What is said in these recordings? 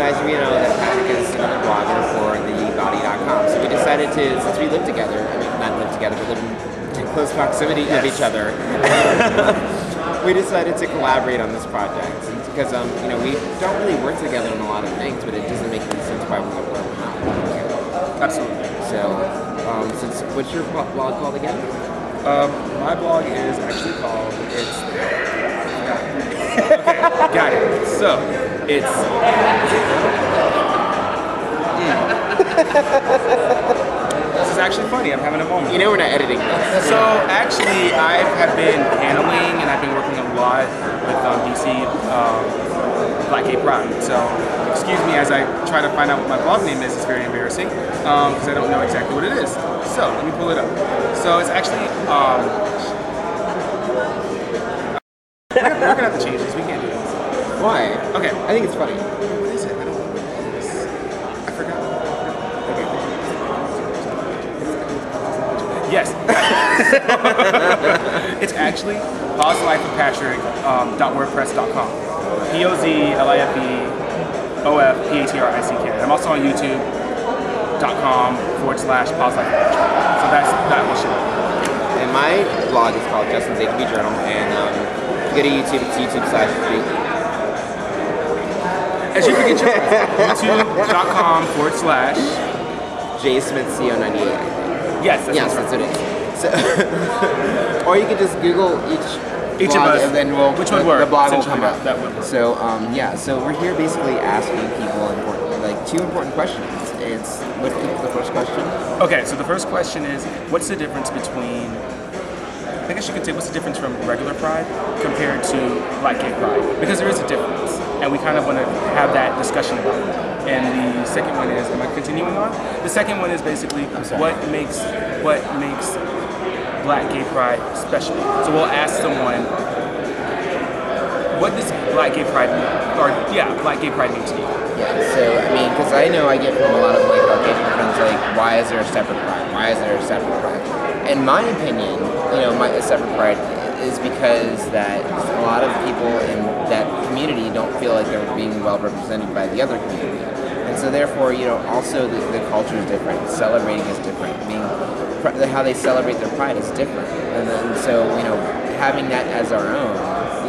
as you know, that Patrick is another blogger for thebody.com. So we decided to, since we live together, I mean, not live together, but live in close proximity of each other, we decided to collaborate on this project. Because, we don't really work together on a lot of things, but it doesn't make any sense why we're not working together. Absolutely. So, what's your blog called again? My blog is actually called, okay, got it. So, it's... This is actually funny, I'm having a moment. You know we're not editing this. So, actually, I have been paneling, and I've been working a lot with DC Black Gay Pride. So, excuse me as I try to find out what my blog name is. It's very embarrassing, because I don't know exactly what it is. So, let me pull it up. So, it's actually... we're gonna have to change this. We can't do this. Why? Okay. I think it's funny. What is it? I don't know what it is. I forgot. Okay. Yes. It's actually pauselifeofpatrick.wordpress.com. POZLIFEOFPATRICK. I'm also on YouTube.com/pauselifeofpatrick. So that will show up. And my blog is called Justin's ATV Journal, and go to YouTube, it's YouTube/. As you forget your youtube.com/ JSmithCO98, I think. Yes, that's what it is. So, or you can just Google each of blog, us, and then which would work. The blog will come up. That would work. So, so we're here basically asking people two important questions. It's, what's the first question? Okay, so the first question is, what's the difference between, I guess you could say, what's the difference from regular Pride compared to Black Gay Pride? Because there is a difference, and we kind of want to have that discussion about it. And the second one is, am I continuing on? The second one is basically what makes Black Gay Pride special. So we'll ask someone, what does Black Gay Pride mean? Black Gay Pride mean to you? Yeah, so because I know I get from a lot of our gay friends why is there a separate Pride? Why is there a separate Pride? In my opinion, a separate Pride is because that a lot of people in that community don't feel like they're being well represented by the other community. And so therefore, also the culture is different, celebrating is different, how they celebrate their Pride is different. And then so, having that as our own,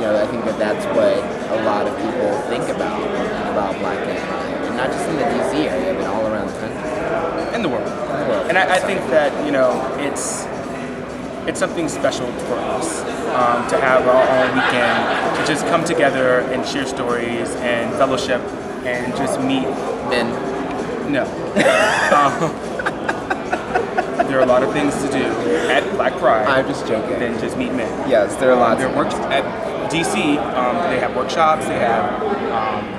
I think that's what a lot of people think about Black Gay Pride. And not just in the DC area, but all around the country. In the world. And I think that, it's something special for us to have our own weekend, to just come together and share stories and fellowship and just meet men. No. There are a lot of things to do at Black Pride. I'm just joking. Than just meet men. Yes, there are lots. There works at DC. They have workshops. They have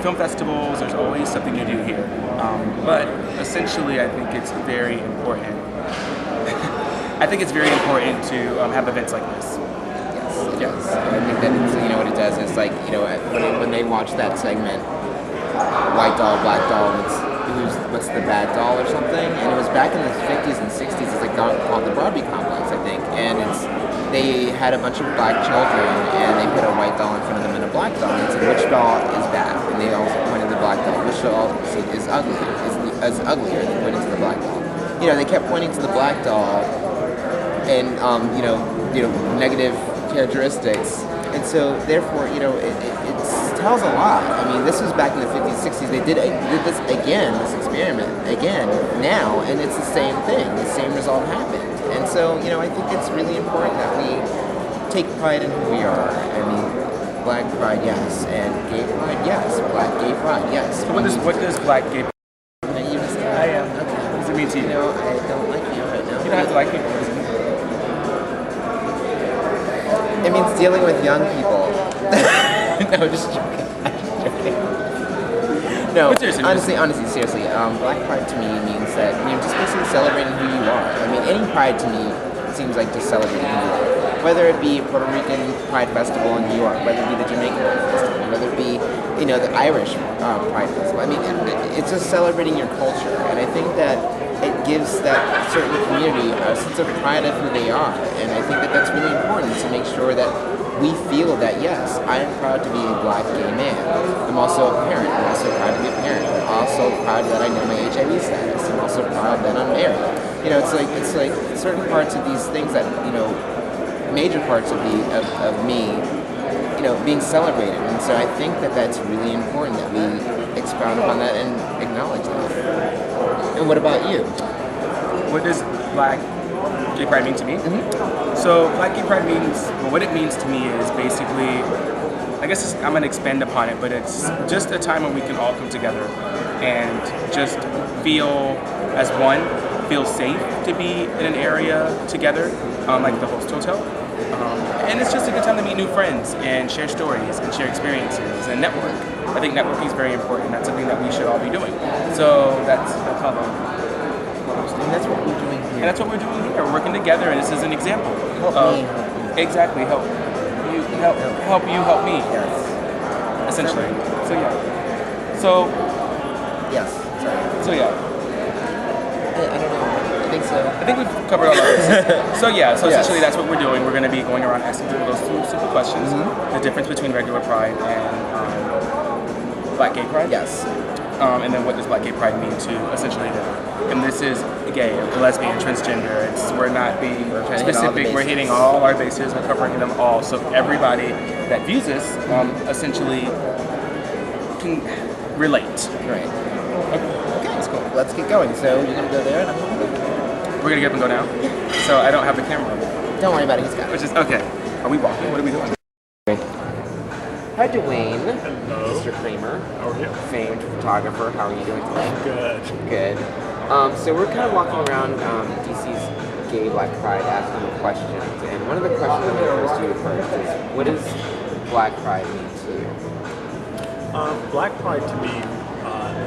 film festivals. There's always something to do here. But essentially, I think it's very important. I think it's very important to have events like this. Yes. I think that what it does is when they watch that segment, White Doll, Black Doll, what's the bad doll or something, and it was back in the 50s and 60s. It's called the Barbie Complex, I think, and they had a bunch of black children and they put a white doll in front of them and a black doll and said which doll is bad, and they also pointed to the black doll. Which doll is uglier? They pointed to the black doll. They kept pointing to the black doll and negative characteristics. And so, therefore, it tells a lot. This was back in the 50s, 60s. They did this again, this experiment again now, and it's the same thing. The same result happened. And so, I think it's really important that we take pride in who we are. Black Pride, yes, and Gay Pride, yes. Black Gay Pride, yes. So what does Black Gay Pride? I am. Okay. What does it mean to you? I don't like you right now. You don't have to like me. It means dealing with young people. No, just joking. No, honestly, seriously. Black Pride to me means that just basically celebrating who you are. Any Pride to me seems like just celebrating who you are. Whether it be Puerto Rican Pride Festival in New York, whether it be the Jamaican Pride Festival, whether it be the Irish Pride Festival. It's just celebrating your culture, and I think that it gives that certain community a sense of pride of who they are. And I think that that's really important to make sure that we feel that yes, I am proud to be a black gay man. I'm also a parent. I'm also proud to be a parent. I'm also proud that I know my HIV status. I'm also proud that I'm married. It's like certain parts of these things that major parts of me, being celebrated. And so I think that that's really important that we expound upon that and acknowledge that. And what about you? What does Black Gay Pride mean to me? So Black Gay Pride means, what it means to me is basically, I guess I'm going to expand upon it, but it's just a time when we can all come together and just feel as one, feel safe to be in an area together, like the host hotel. And it's just a good time to meet new friends and share stories and share experiences and network. I think networking is very important. That's something that we should all be doing. So that's how And that's what we're doing here. And that's what we're doing here. We're working together, and this is an example. Help me, help you. Exactly, help you, help you, help me. Yes. Essentially. So Yes. Sorry. So yeah. I don't know. I think so. I think we've covered all of this. So essentially that's what we're doing. We're going to be going around asking people those two simple questions. The difference between regular pride and Black Gay Pride. Yes. And then what does Black Gay Pride mean to essentially them? And this is gay, lesbian, transgender. We're not being specific. We're hitting all our bases. We're covering them all. So everybody that views this essentially can relate. Right. Okay, that's cool. Let's get going. So you're gonna go there, and I'm gonna go there. We're gonna get up and go now. So I don't have the camera. Don't worry about it. He's got it. Which is okay. Are we walking? What are we doing? Hi, Dwayne. Hello. Mr. Kramer. How are you? Famed photographer. How are you doing today? Good. Good. So we're kind of walking around DC's Gay Black Pride asking you questions. And one of the questions I'm going to pose to you first is, what does Black Pride mean to you? Black Pride to me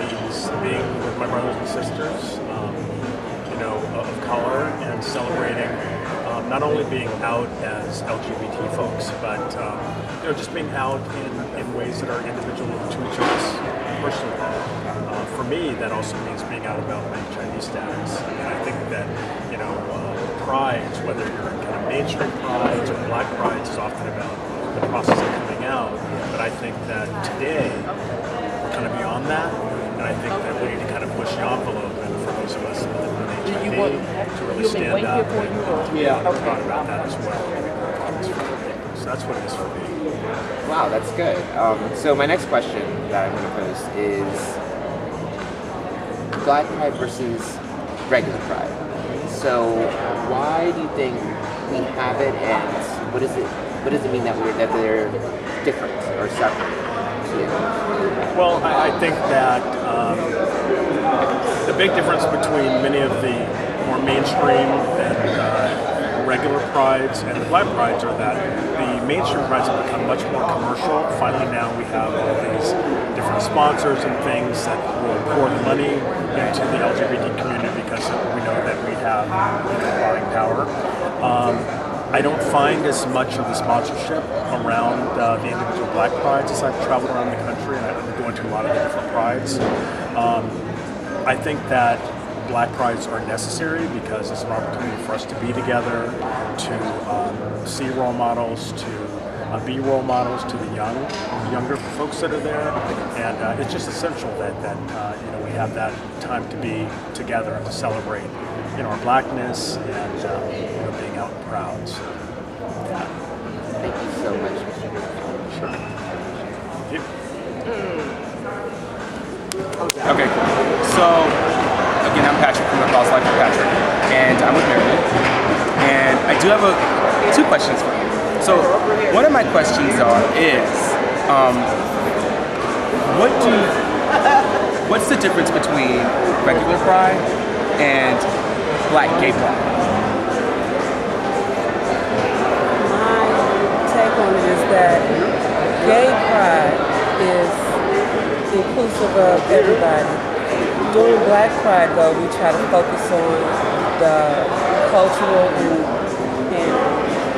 means being with my brothers and sisters, of color, and celebrating not only being out as LGBT folks, but just being out in ways that are individual to each of us personally. For me, that also means being out about my HIV status. And I think that prides, whether you're in kind of mainstream prides or Black prides, is often about the process of coming out. But I think that today we're kind of beyond that, and I think that we need to kind of push the envelope, and for those of us with HIV to really stand up and talk about that as well. So that's what it is for me. Wow, that's good. So my next question that I'm going to pose is Black Pride versus regular Pride. So why do you think we have it, and what does it mean that they're different or separate to you? Well, I think that the big difference between many of the more mainstream and regular prides and the Black prides are that the mainstream prides have become much more commercial. Finally, now we have all these different sponsors and things that will pour the money into the LGBT community because we know that we have buying power. I don't find as much of the sponsorship around the individual Black prides as I've traveled around the country, and I've been going to a lot of the different prides. I think that Black prides are necessary because it's an opportunity for us to be together, to see role models, to be role models to the younger folks that are there, and it's just essential that we have that time to be together and to celebrate our Blackness and being out and proud. So, yeah. Thank you so much, Mr. Kramer. Sure. Thank you. Okay, cool. So, again, I'm Patrick from the Cause Life for Patrick, and I'm with Marilyn. And I do have two questions for you. So, one of my questions is, what's the difference between regular pride and Black Gay Pride? My take on it is that gay pride is inclusive of everybody. During Black Pride, though, we try to focus on the cultural and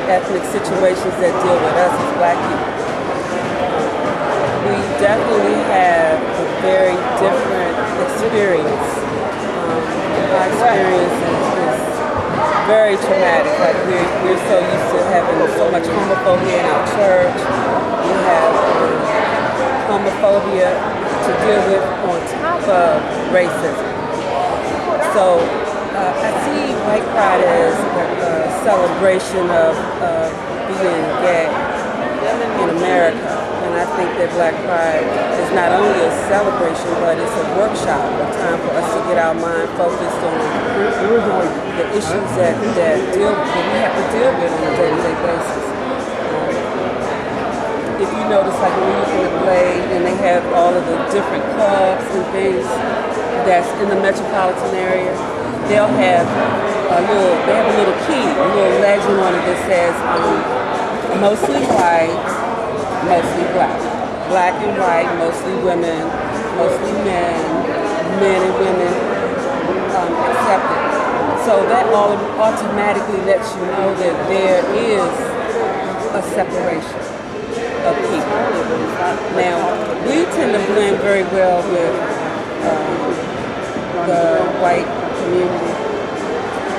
ethnic situations that deal with us as Black people. We definitely have a very different experience. My experience is very traumatic. Like we're so used to having so much homophobia in our church. We have homophobia to deal with on top of racism. So I see White Pride as a celebration of being gay in America. And I think that Black Pride is not only a celebration, but it's a workshop, a time for us to get our mind focused on the issues that we have to deal with on a day-to-day basis. If you notice, like when you look at the Blade and they have all of the different clubs and things that's in the metropolitan area, they'll have a little key, a little legend on it that says mostly white, mostly black. Black and white, mostly women, mostly men, men and women accepted. So that automatically lets you know that there is a separation of people. Now, we tend to blend very well with the white community,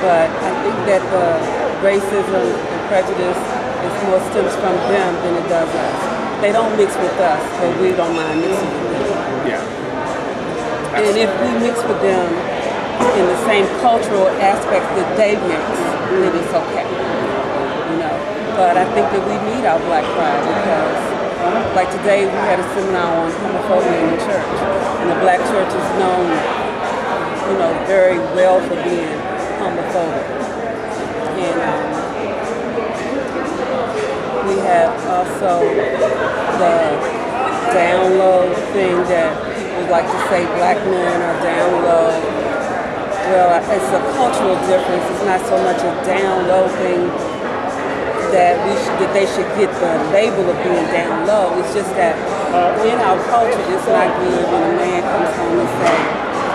but I think that the racism and prejudice is more stems from them than it does us. They don't mix with us, but we don't mind mixing with them. Yeah. And if we mix with them in the same cultural aspects that they mix, then it's okay. You know. But I think that we need our Black Pride because, like today, we had a seminar on homophobia in the church, and the Black church is known, you know, very well for being homophobic. And we have also the down low thing that people like to say Black men are down low. Well, it's a cultural difference. It's not so much a down low thing that they should get the label of being down low. It's just that in our culture, it's not good when a man comes home and say,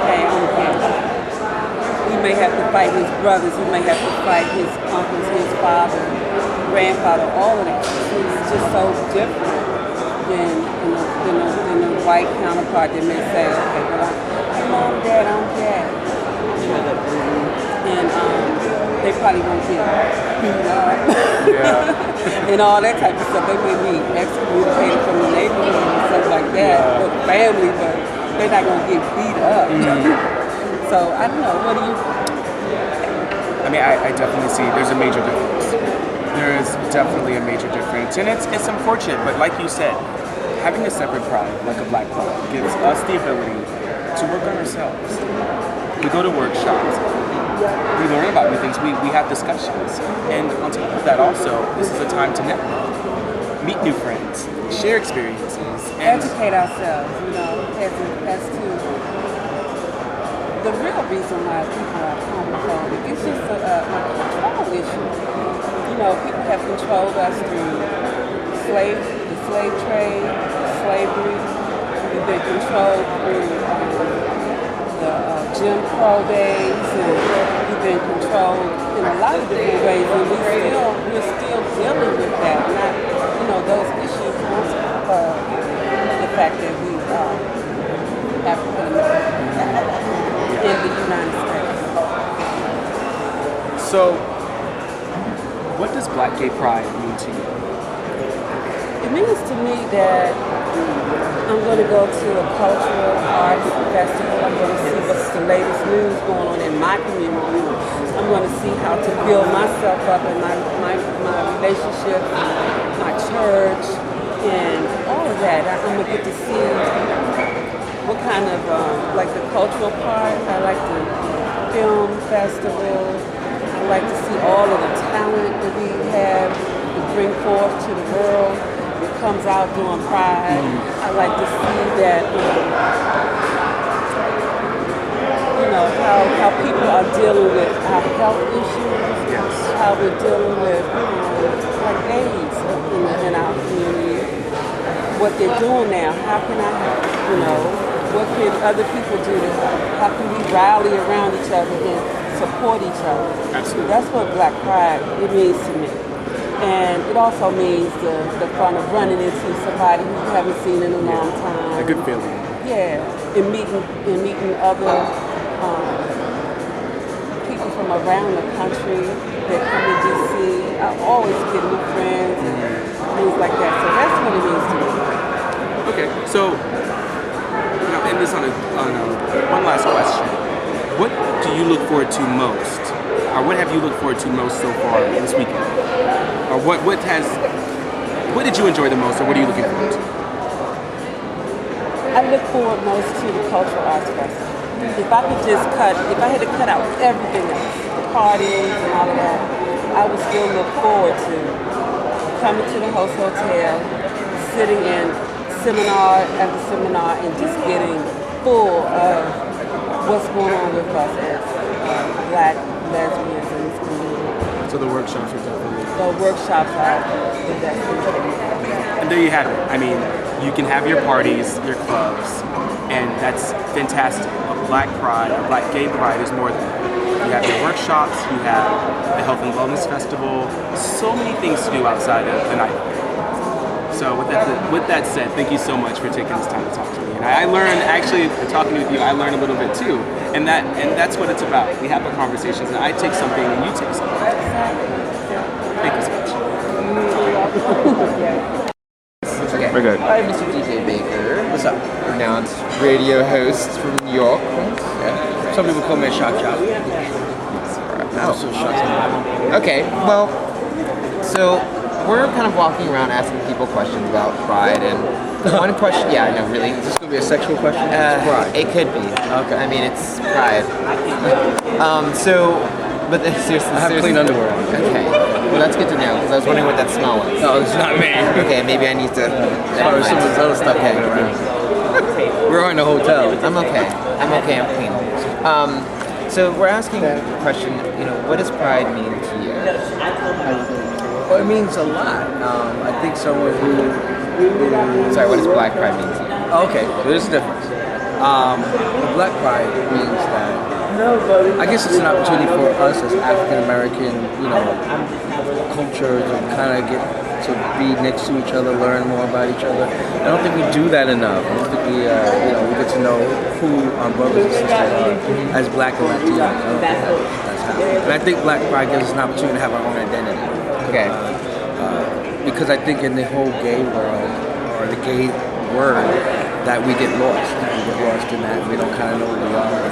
"Hey, I'm gay." He may have to fight his brothers. He may have to fight his uncles, his father, grandfather, all of that. It's just so different than the white counterpart that may say, "Okay, well, I'm mom, dad, I'm gay." And they probably won't get beat up and all that type of stuff. They may be excommunicated from the neighborhood and stuff like that, or the family, but they're not going to get beat up. So I don't know. What do you? I mean, I definitely see there's a major difference. There is definitely a major difference, and it's unfortunate. But like you said, having a separate pride, like a Black Pride, gives us the ability to work on ourselves. We go to workshops. We learn about new things. We have discussions, and on top of that, also, this is a time to network, meet new friends, share experiences, and Educate ourselves. You know, as to the real reason why people are homophobic. It's just a control issue. You know, people have controlled us through the slave trade, slavery. We've been controlled through the Jim Crow days, and we've been controlled in a lot of different ways, and we're still dealing with that. Not, you know, those issues on top of the fact that we are African American in the United States. So, what does Black Gay Pride mean to you? It means to me that I'm going to go to a cultural arts festival. I'm going to see what's the latest news going on in my community. I'm going to see how to build myself up in my relationships, my church, and all of that. I'm going to get to see what kind of, like the cultural part. I like the film festival. I like to see all of the talent that we have to bring forth to the world. It comes out during Pride. I like to see that, you know, how people are dealing with our health issues, how we're dealing with like AIDS in our community, what they're doing now. How can I help? You know, what can other people do to help? How can we rally around each other and support each other? Absolutely. That's what Black Pride it means to me. And it also means the fun of running into somebody who you haven't seen in a long time. A good feeling. Yeah, and meeting other people from around the country that come to DC. I always get new friends and things like that. So that's what it means to me. Okay, so now end this on one last question. What do you look forward to most, or what have you looked forward to most so far this weekend? Or what did you enjoy the most, or what are you looking forward to? I look forward most to the Cultural Arts Festival. If I had to cut out everything else, the parties and all of that, I would still look forward to coming to the host hotel, sitting in seminar after seminar, and just getting full of what's going on with us as Black lesbians in this community. So the workshops are definitely. The workshops are the best thing for me. And there you have it. I mean, you can have your parties, your clubs, and that's fantastic. But Black Pride, or Black Gay Pride, is more than that. You have your workshops, you have the Health and Wellness Festival, so many things to do outside of the night. So with that said, thank you so much for taking this time to talk to me. And I learned, actually, talking with you, I learned a little bit too. And that's what it's about. We have our conversations, and I take something, and you take something. Thank you so much. Okay. We're good. Hi, Mr. DJ Baker. What's up? Renowned radio host from New York. Yeah. Some people call me a shot job. Oh. Okay, well, so we're kind of walking around asking people questions about Pride, and one question, yeah, no, really. Is this gonna be a sexual question? It's Pride. It could be. Okay. I mean, it's Pride. Seriously. I have clean underwear on. Okay. Well, that's good to know, because I was wondering what that smell was. No, it's not me. Okay, maybe I need to. Or some of this other stuff Okay. hanging around. We're in a hotel. I'm okay. I'm clean. So we're asking a question, what does Pride mean to you? Well, it means a lot. I think someone who. Sorry, what does Black Pride mean to you? Okay, there's a difference. The Black Pride means that. I guess it's an opportunity for us as African American, culture to kind of get to be next to each other, learn more about each other. I don't think we do that enough. I don't think we get to know who our brothers and sisters are as Black and Latinos. I don't think that's happening. And I think Black Pride gives us an opportunity to have our own identity. Okay. Because I think in the whole gay world, or the gay word, that we get lost. We get lost in that. We don't kind of know who we are.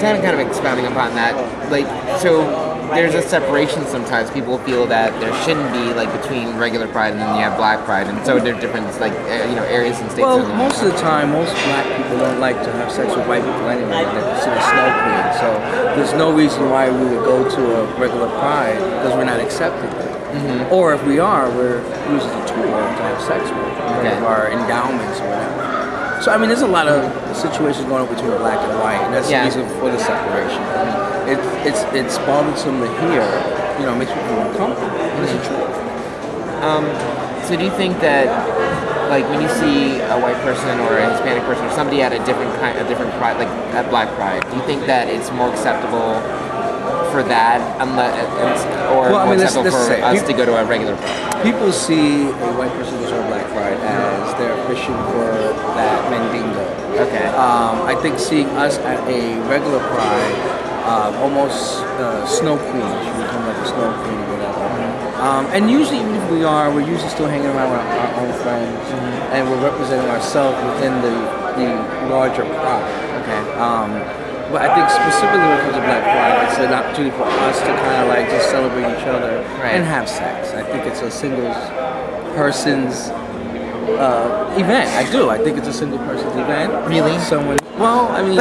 Kind of expounding upon that, so there's a separation sometimes. People feel that there shouldn't be, between regular Pride and then you have Black Pride, and so there are different, areas and states. Well, most of the time, most Black people don't like to have sex with white people anyway. They're considered snow queen. So there's no reason why we would go to a regular Pride because we're not accepted there. Mm-hmm. Or if we are, we're used as a tool to have sex with because of our endowments or whatever. So there's a lot of situations going on between Black and white, and that's the reason for the separation. It's bothersome to hear. It makes people uncomfortable. It's the truth. So do you think that, when you see a white person or a Hispanic person or somebody at a different Pride, like at Black Pride, do you think that it's more acceptable for that, acceptable for us to go to a regular Pride? People see a white person go to a Black Pride as they're fishing for that Mandingo. Okay. I think seeing us at a regular Pride, almost snow queen, she become like a snow queen or whatever. And usually, even if we're usually still hanging around with our own friends, and we're representing ourselves within the larger Pride. Okay. But I think specifically when it comes to Black Pride, it's an opportunity for us to kind of just celebrate each other and have sex. I think it's a single person's event. I do. I think it's a single person's event. Really? Well, we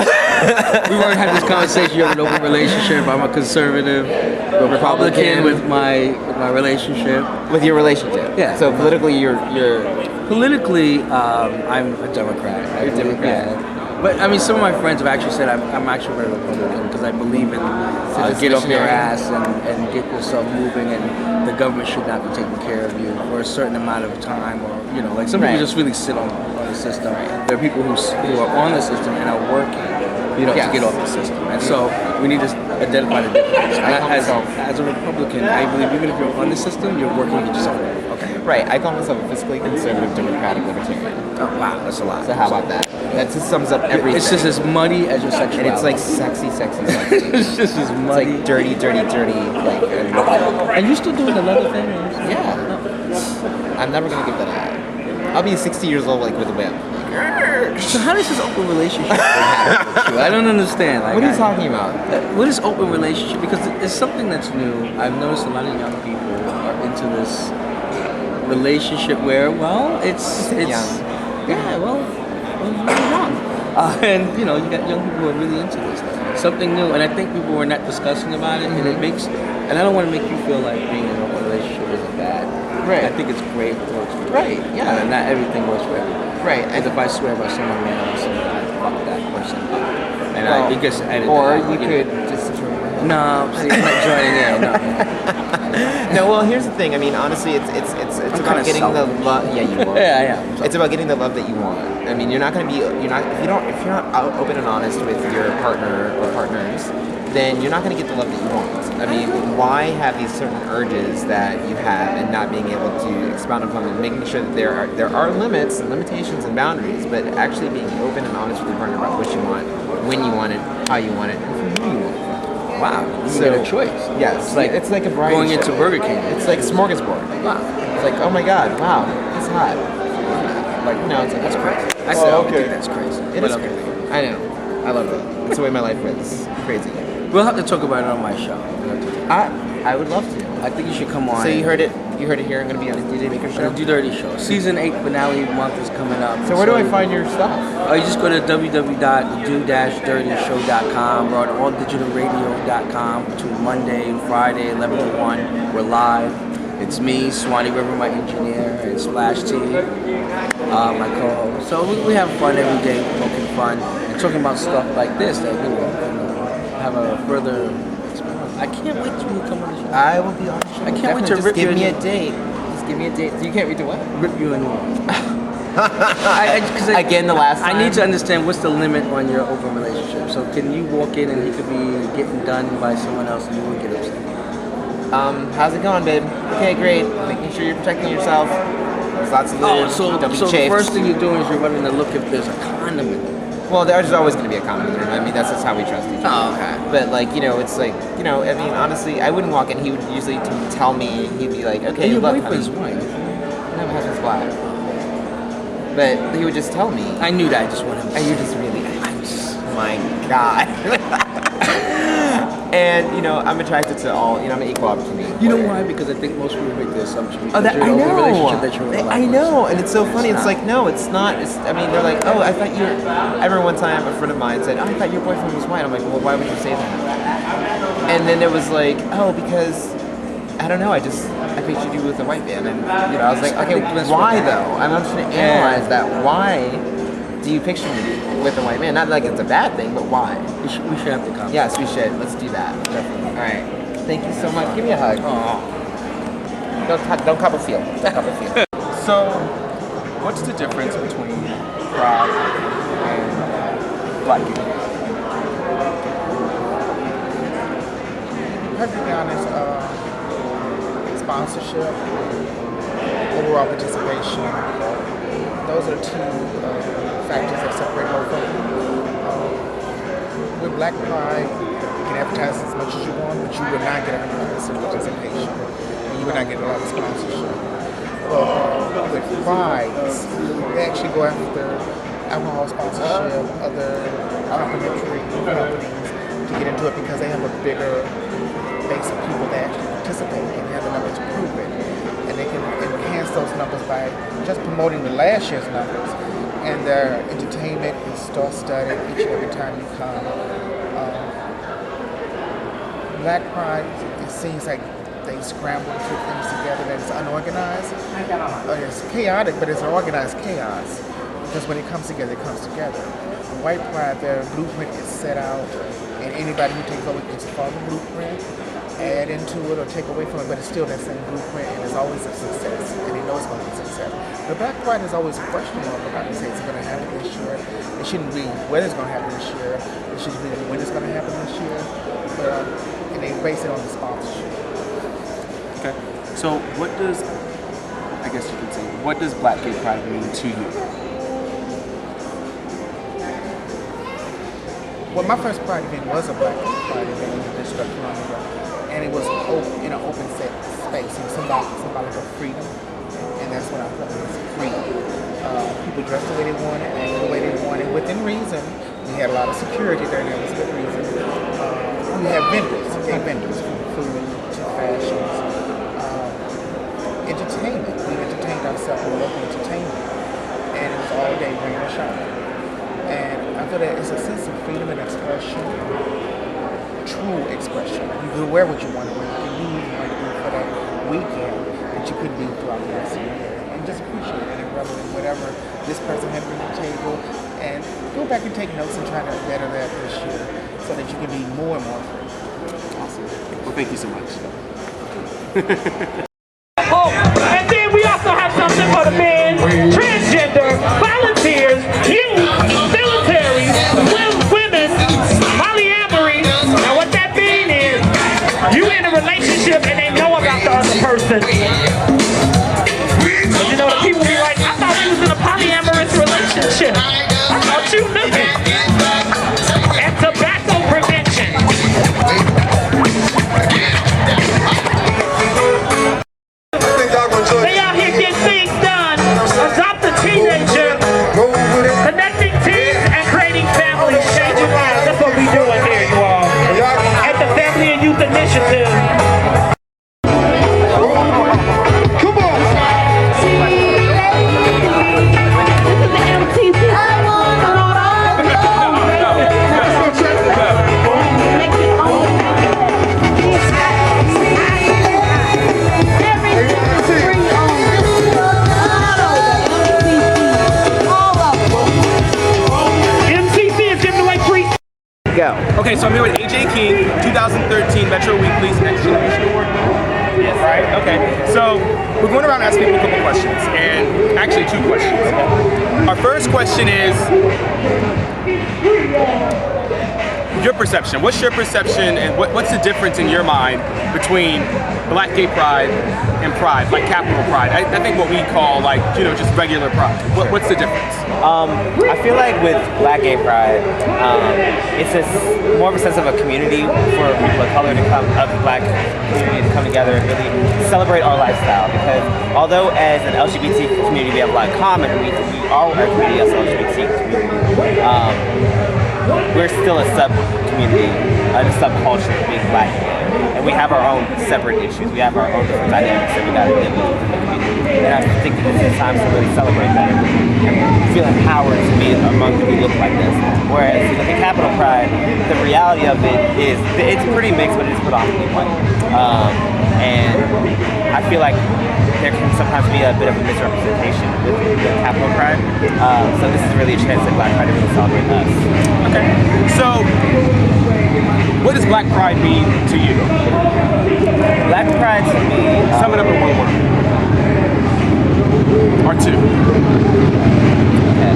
weren't having this conversation. You have an open relationship. I'm a conservative, Republican with my relationship. With your relationship? Yeah. So politically, you're Politically, I'm a Democrat. You're a Democrat. Yeah. But some of my friends have actually said I'm actually very Republican because I believe in get off your ass and get yourself moving, and the government should not be taking care of you for a certain amount of time, or some people just really sit on the system. There are people who are on the system and are working, to get off the system, and so we need to identify the difference. As a Republican, I believe even if you're on the system, you're working to get yourself off. Okay. Right. I call myself a fiscally conservative Democratic libertarian. Oh wow, that's a lot. So how about that? That just sums up everything. It's just as muddy as your and sexuality. it's like sexy, sexy, sexy. it's just as It's muddy. like dirty, dirty, dirty. Like, And you still doing the leather thing? yeah. I'm never gonna give that up. I'll be 60 years old, like with a whip. So how does this open relationship thing happen with you? I don't understand. Like, What are you talking about? What is open relationship? Because it's something that's new. I've noticed a lot of young people are into this relationship where, well, it's young. Yeah, well, really young. And you know, you got young people who are really into this. Something new, and I think people were not discussing about it, and it makes. And I don't want to make you feel like being in a relationship isn't bad. Right. I think it's great. It works for Right, yeah. And not everything works for everyone. Right, And and if I swear by someone else, I fuck that person. And well, it gets edited. or out, you know. could just. No, see, I'm not joining in. No. No, well, here's the thing. I mean, honestly, it's I'm about kinda getting the selfish. love. Yeah, you are. Yeah, I am. It's about getting the love that you want. I mean, you're not gonna be. You're not. If you're not open and honest with your partner or partners, then you're not gonna get the love that you want. I mean, why have these certain urges that you have and not being able to expound upon them, making sure that there are limits and limitations and boundaries, but actually being open and honest with your partner about what you want, when you want it, how you want it, and from who you want it. Wow, you So- get a choice. Yes, it's like a variety going show. into Burger King. It's like smorgasbord. Wow. It's like, oh my god, wow, it's hot. Like, no, it's like, that's crazy. I So, think that's crazy. It But is okay. crazy. I know. I love it. That's the way my life is. Crazy. We'll have to talk about it on my show. I would love to. I think you should come on. So you heard it here. I'm gonna be on the DJ Maker show. The Do Dirty Show. Season 8 finale month is coming up. So where do I find your stuff? You just go to www.do-dirtyshow.com. We're on alldigitalradio.com between Monday and Friday, 11 to 1. We're live. It's me, Swanee River, my engineer, and Splash T, my co-host. So we have fun every day, poking fun, and talking about stuff like this that you know, have a further. I can't wait till you come on the show. I will be on the show. I can't wait to Just rip give you me a a date. Just give me a date. You can't read the what? Rip you a new one. Again, the last I need to time? understand what's the limit on your open relationship. So can you walk in and he could be getting done by someone else and you would get upset? How's it going, babe? Okay, great. Making sure you're protecting yourself. There's lots of lube. so Don't be the chafed. first thing you're doing is you're running to look if there's a condom in there. Well, there's always going to be a common room. I mean, that's just how we trust each other. Oh, okay. But like, you know, it's like, you know, I mean, honestly, I wouldn't walk in. He would usually tell me. He'd be like, "Okay, And your look, boyfriend's honey." white. No, my husband's black. But he would just tell me. I knew that. I just wanted to. And you just really, my God. And you know, I'm attracted to all. You know, I'm an equal opportunity. You know why? Because I think most people make the assumption Oh, because that, you're I in an open know. relationship that you're with a black I person. know, and it's so funny. It's not. like, no, it's not. I mean, they're like, oh, I thought you were. I remember one time a friend of mine said, oh, I thought your boyfriend was white. I'm like, well, why would you say that? And then it was like, oh, because I don't know. I pictured you with a white man, and you know, I was like, okay, that's why what though? I'm just trying to analyze that. Why do you picture me with a white man? Not like it's a bad thing, but why? We should have the conversation. Yes, we should. Let's do that. Definitely. All right. Thank you so much. Give me a hug. Don't couple feel. Don't couple feel. So, what's the difference between pride and black people? Perfectly honest, sponsorship, overall participation, those are the two factors that separate both of them. With Black Pride, you can advertise as much as you want, but you will not get 100% participation. And you will not get a lot of sponsorship. With Prides, they actually go after alcohol sponsorship, other complimentary companies to get into it because they have a bigger base of people that actually participate and have the numbers to prove it. And they can enhance those numbers by just promoting the last year's numbers. And their entertainment is star-studded each and every time you come. Black Pride, it seems like they scramble to put things together and it's unorganized. It's chaotic, but it's an organized chaos. Because when it comes together, it comes together. White Pride, their blueprint is set out, and anybody who takes over gets to follow the blueprint, add into it or take away from it, but it's still that same blueprint, and it's always a success, and they know it's going to be a success. The Black Pride is always questionable about it. Say it's going to happen this year. It shouldn't be whether it's going to happen this year. It should be when it's going to happen this year. And they base it on the sponsorship. Okay. So, what does Black Gay Pride mean to you? well, my first Pride event was a Black Pride event in the District of Columbia, and it was in an open set space and symbolic of freedom, and that's what I thought was freedom. People dressed the way they wanted, acted the way they wanted, within reason. We had a lot of security there, and that was good reason. We had vendors, from food to fashions, entertainment. We entertained ourselves with local entertainment, and it was all day rain or shine. And I feel that it's a sense of freedom and expression, true expression. You can wear what you want to wear. You can do what you want to do for that weekend that you couldn't do throughout the rest of the year. And just appreciate it and revel in whatever this person had bring to the table. And go back and take notes and try to better that this year so that you can be more and more free. Awesome. Well, thank you so much. Oh, and then we also have something for the men, transgender, volunteers, youth, military, women, polyamory. Now what that means is, you in a relationship and they know about the other person. But you know, the people be like, I thought we was in a polyamorous relationship. I thought you knew that. And tobacco prevention. They out here getting things done. Adopt a teenager, connecting teens and creating families, changing lives. That's what we doing here, you all. At the Family and Youth Initiative. Come on. MCC is giving away free. Go. Okay, so I'm here with AJ King, 2013 Metro Weekly's Next Generation Award winner. Yes. Right? Okay. So we're going around asking people a couple questions, and actually 2 questions. Our first question is your perception. What's your perception, and what's the difference in your mind between Black Gay Pride and Pride, like capital Pride? I think what we call, like, you know, just regular Pride. What's the difference? I feel like with Black Gay Pride, it's more of a sense of a community for people of color to come, of the Black community to come together and really celebrate our lifestyle. Because although as an LGBT community we have a lot in common, we are a community as an LGBT community, we're still a sub-community, a sub-culture of being Black. And we have our own separate issues. We have our own different dynamics that we got to deal with within the community. And I think that this is time to really celebrate that and feel empowered to be among people who look like this. Whereas you look at Capital Pride, the reality of it is it's pretty mixed, but it's predominantly white. And I feel like there can sometimes be a bit of a misrepresentation with Capital Pride. So this is really a chance that Black Pride to really celebrate us. Okay. So what does Black Pride mean to you? Black Pride to me. Sum it up in 1 word. Or 2. Okay.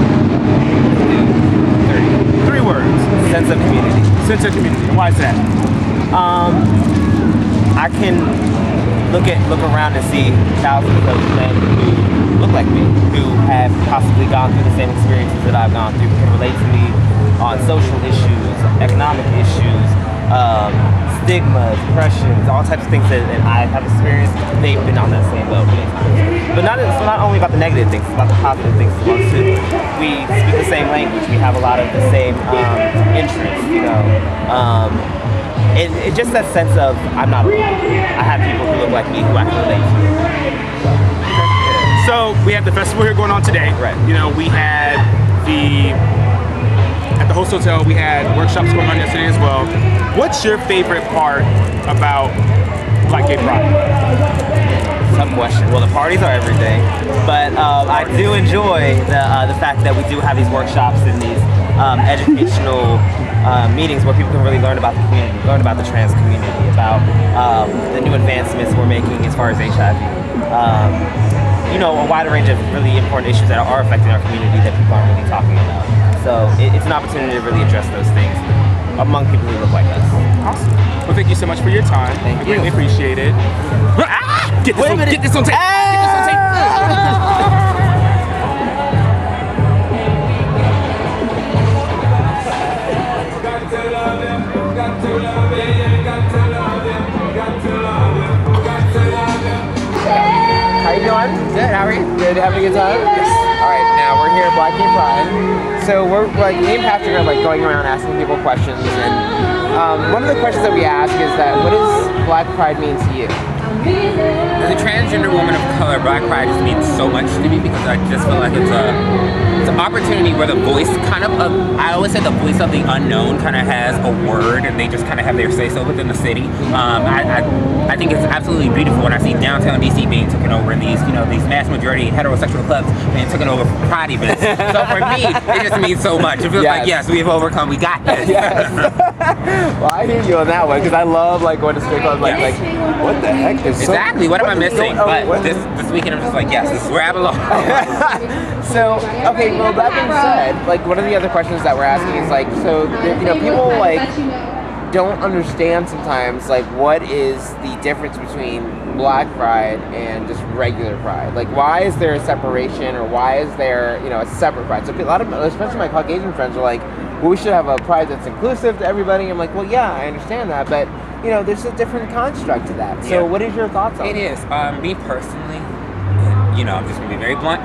3 words. Sense of community. Sense of community. And why is that? I can look around and see thousands of men who look like me, who have possibly gone through the same experiences that I've gone through, can relate to me on social issues, economic issues, stigma, depressions, all types of things that I have experienced. They've been on that same boat many times. But it's not only about the negative things, it's about the positive things as well too. We speak the same language, we have a lot of the same interests, you know. It's just that sense of, I'm not alone. I have people who look like me who I can relate to. So we have the festival here going on today. Right. You know, we had at the Host Hotel, we had workshops going on yesterday as well. What's your favorite part about Black Gay Pride? Tough question. Well, the parties are everything, but I do enjoy the fact that we do have these workshops and these educational meetings where people can really learn about the community, learn about the trans community, about the new advancements we're making as far as HIV. You know, a wide range of really important issues that are affecting our community that people aren't really talking about. So it's an opportunity to really address those things among people who look like us. Awesome. Well, thank you so much for your time. Thank you. I greatly appreciate it. Get this on tape. Get this on tape. Get this on tape. Good, having a good time? Yes. All right, now we're here at Black Gay Pride. So we're like, me and Patrick are like going around asking people questions, and one of the questions that we ask is that, what does Black Pride mean to you? As a transgender woman of color, Black Pride just means so much to me because I just feel like it's an opportunity where the voice I always say the voice of the unknown kind of has a word and they just kind of have their say-so within the city. I think it's absolutely beautiful when I see downtown DC being taken over and these mass majority heterosexual clubs being taken over for Pride events. So for me, it just means so much. It feels like, yes, we've overcome, we got this. Yes. Well, I hear you on that one because I love like going to straight clubs. Like, what the heck is exactly? What am I missing? But this weekend I'm just like, yes, this is where I belong. So, okay, well, that being said, like, one of the other questions that we're asking is, like, so, people, like, don't understand sometimes, like, what is the difference between Black Pride and just regular Pride? Like, why is there a separation, or why is there, a separate Pride? So a lot of, especially my Caucasian friends, are like, well, we should have a Pride that's inclusive to everybody. I'm like, well, yeah, I understand that, but, there's a different construct to that. So what is your thoughts on it? It is. Me personally, I'm just gonna be very blunt.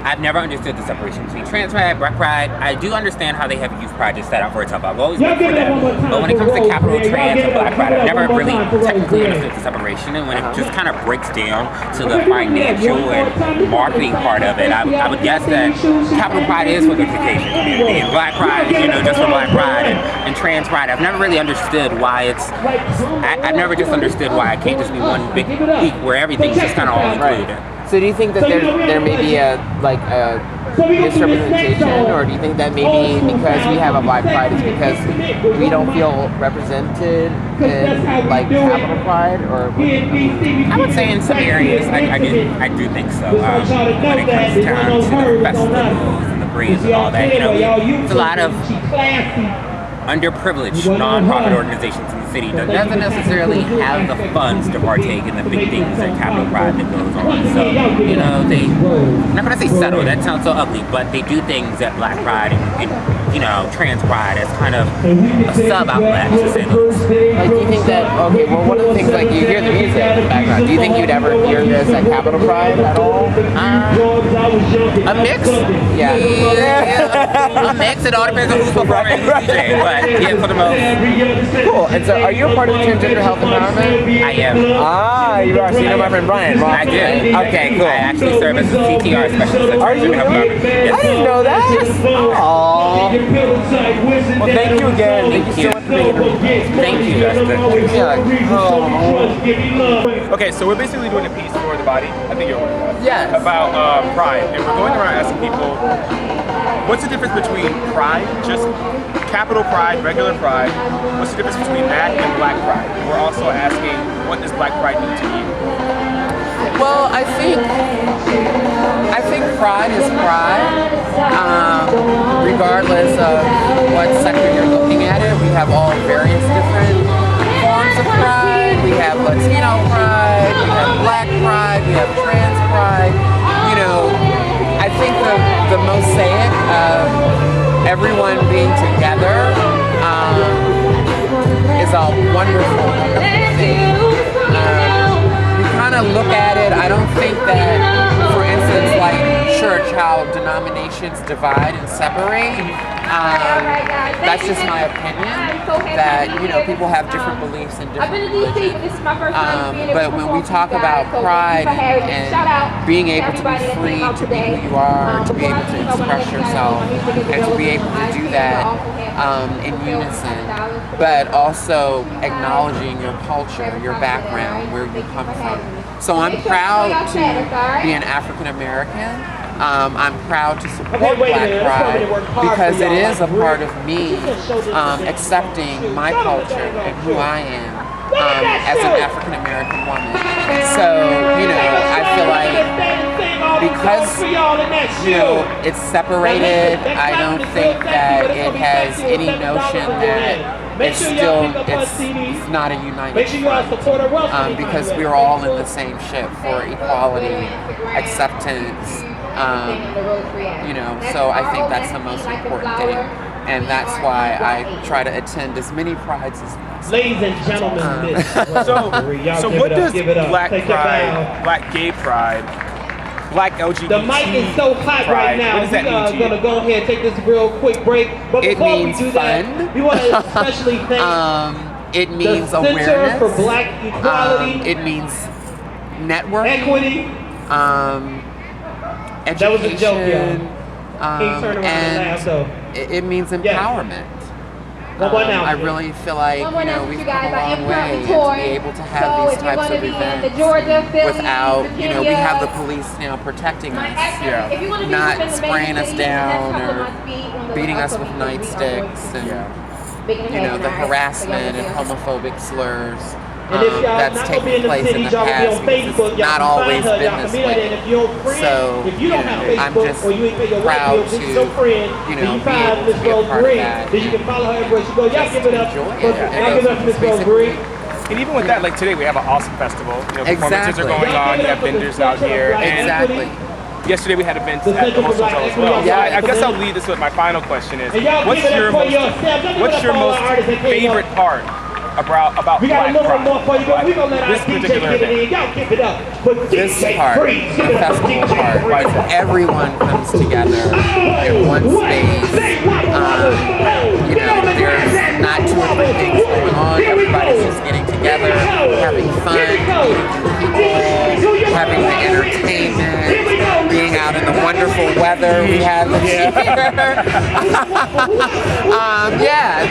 I've never understood the separation between trans pride, Black Pride. I do understand how they have youth pride just set out for itself. I've always worked for that. But when it comes to capital trans and Black Pride, I've never really technically understood the separation. And when it just kind of breaks down to the financial and marketing part of it, I would guess that capital Pride is for the Caucasian community, and Black Pride is, just for Black Pride, and trans pride. I've never really understood why I've never just understood why it can't just be one big week where everything's just kind of all included. Right. So do you think that there may be a misrepresentation, or do you think that maybe because we have a Black Pride is because we don't feel represented in like capital Pride, or? I would say in some areas I do think so. When it comes down to the festivals and the breeze and all that, it's a lot of underprivileged nonprofit organizations in the city that doesn't necessarily have the funds to partake in the big things that Capital Pride that goes on. So, I'm not gonna say settle, that sounds so ugly, but they do things at Black Pride and trans pride as kind of a sub-outlet to say the least. Like, do you think that, okay, well, one of the things, like, you hear the music in the background, do you think you'd ever hear this at Capital Pride at all? A mix? Yeah. A mix, it all depends on who's performing and who's DJing, but yeah, for the most. Cool. And so, are you a part of the transgender health empowerment? I am. Ah, you are. So you know my friend Brian. I did. Okay, cool. I actually serve as a CTR specialist at Transgender Health Empowerment. Yes. I didn't know that. Aww. Well, thank you again. Thank you so much for being here. Thank you, Justin. Okay, so we're basically doing a piece for the body. I think you're aware of that. Yes. About pride, and we're going around asking people, what's the difference between pride, just capital pride, regular pride? What's the difference between that and Black Pride? We're also asking, what does Black Pride mean to you? Well, I think pride is pride, regardless of what sector you're looking at it. We have all various different forms of pride. We have Latino pride, we have Black pride, we have trans pride. I think the mosaic of everyone being together is a wonderful, wonderful thing. You kind of look at it, I don't think that, for instance, like church, how denominations divide and separate. That's just my opinion, that people have different beliefs and different religions. But when we talk about pride and being able to be free to be who you are, to be able to express yourself, and to be able to do that in unison, but also acknowledging your culture, your background, where you come from. So I'm proud to be an African American. I'm proud to support Black Pride because it is a part of me accepting my culture and who I am as an African American woman. So, I feel like because, it's separated, I don't think that it has any notion that it's not a united front, because we're all in the same ship for equality, acceptance. So I think that's the most important thing, and that's why I try to attend as many prides as possible. Ladies and gentlemen, so what does Black Pride, Black Gay Pride, Black LGBT. The mic is so hot pride. right now. What does that mean to We're you? gonna go ahead and take this real quick break. But It before we means do that, fun. we want to especially thank It means the Center awareness. for Black Equality, It means networking. Equity. Education. That was a joke, y'all. Can't turn around and laugh, and so. it means empowerment. One more I announcement. really feel like One more we've announcement, you come guys. a I long am way currently to be touring. able to have So these if you're types going of to be in the events Georgia, Philly, without, we Virginia, have the police now protecting my us, accent, if you want to be not within the major spraying us cities in the next down couple of or months, be on the beating us lookout with for me. We are nightsticks going to and big and the head tonight. harassment So and y'all be homophobic slurs. And if y'all That's not gonna be in taking the place city, in the y'all can be past on because Facebook. it's Y'all not can always find her. been Y'all can this meet her. way. And if you're a friend, So, if you don't have I'm Facebook just or you ain't pay your rent proud bill, this is to, your friend. you and know, you be find able to Miss be a Rose part of Bree, that. then you can follow her everywhere she goes. Y'all give it up enjoy for it. y'all give it up for Miss Rose Basically- Bree. And even with that, like today, we have an awesome festival. Performances Exactly. are going on. You have vendors out here. And Exactly. yesterday we had events The at the Center for Host Black Hotel as Equity well. on Yeah, I Black guess I'll Equity. lead this with my final question is, And y'all what's give it your up for most, yourself. Y'all give it up for all our artists that came favorite up. part about We got a Black little bit more for you, but Pride? we're gonna let our This DJ particular get it event. in. Y'all give it up for This DJ part, Freeze. the Give it up for festival DJ part, Freeze. is everyone comes together in one space. There's not two or three things going on. Everybody's just getting together, having fun, meeting people, having the entertainment, being out in the wonderful weather we have this year.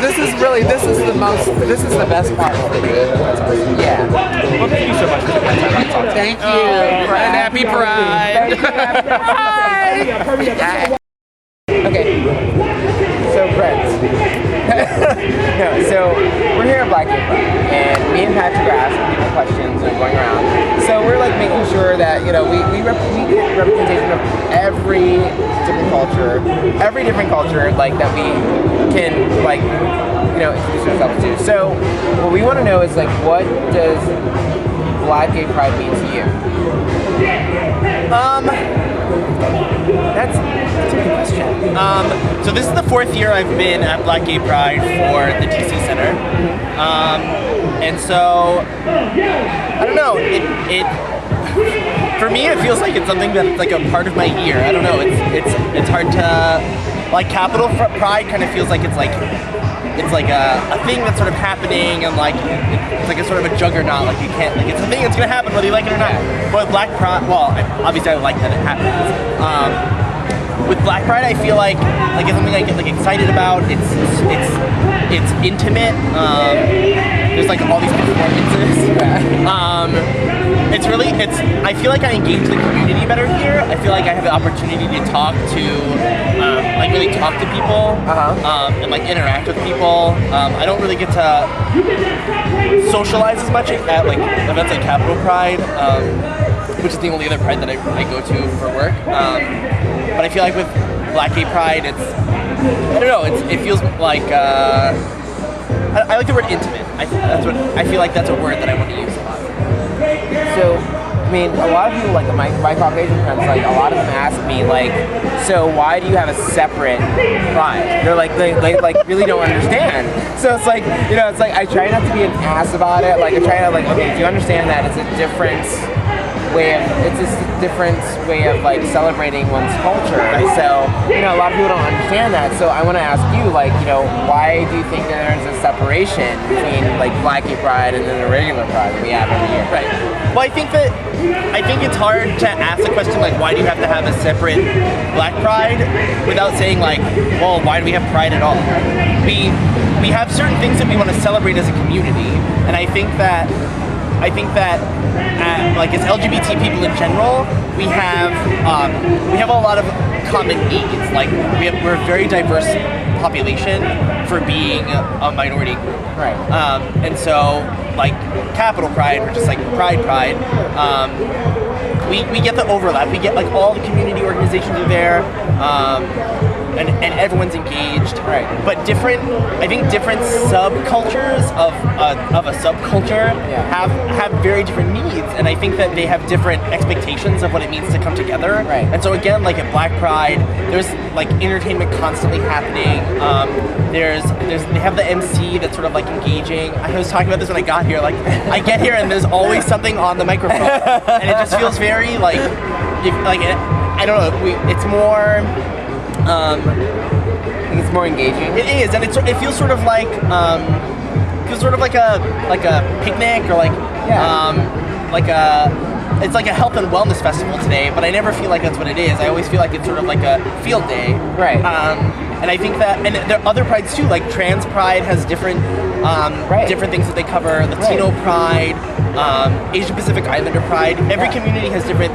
This is the best part for me. Yeah. Well, thank you so much for taking the time to talk to me. Thank you. And happy Pride. Okay. So, friends. So, we're here at Black Gay Pride, and me and Patrick are asking people questions and going around. So, we're like making sure that, we get representation of every different culture, like that we can, like, introduce ourselves to. So, what we want to know is, like, what does Black Gay Pride mean to you? That's a good question. So this is the 4th year I've been at Black Gay Pride for the DC Center, and so I don't know. It for me it feels like it's something that's like a part of my year. I don't know. It's hard to like Capital Pride kind of feels like it's like a thing that's sort of happening and like it's like a sort of a juggernaut. Like you can't like it's a thing that's gonna happen whether you like it or not. But Black Pride, well, obviously I like that it happens. With Black Pride, I feel like it's something I get like excited about. It's intimate. There's like all these performances. I feel like I engage the community better here. I feel like I have the opportunity to talk to, really talk to people, and like interact with people. I don't really get to socialize as much at like events like Capital Pride, which is the only other Pride that I go to for work. But I feel like with Black Gay Pride, I don't know, it feels like, I like the word intimate. I feel like that's a word that I want to use a lot. So, I mean, a lot of people, like my Caucasian friends, like a lot of them ask me, like, so why do you have a separate pride? They're like, they really don't understand. So it's like, it's like I try not to be an ass about it. Like I try to okay, do you understand that it's a different way of like celebrating one's culture? So, a lot of people don't understand that. So I want to ask you, like, why do you think that there's a separation between like Black Gay Pride and then the regular Pride that we have every year? Right. Well, I think it's hard to ask the question like, why do you have to have a separate Black Pride without saying like, well, why do we have Pride at all? We have certain things that we want to celebrate as a community, and I think that like as LGBT people in general, we have a lot of common needs. Like we're a very diverse population for being a minority group. Right. And so like Capital Pride or just like Pride, we get the overlap. We get like all the community organizations are there. And everyone's engaged, right? But I think different subcultures of a subculture have very different needs, and I think that they have different expectations of what it means to come together. Right. And so again, like at Black Pride, there's like entertainment constantly happening. They have the MC that's sort of like engaging. I was talking about this when I got here. Like I get here and there's always something on the microphone, and it just feels very like. if like I don't know, it's more. I think it's more engaging. It is, and it feels sort of like a picnic or like it's like a health and wellness festival today, but I never feel like that's what it is. I always feel like it's sort of like a field day. Right. And I think that, and there are other prides too, like Trans Pride has different different things that they cover, Latino Pride, Asian Pacific Islander Pride. Every community has different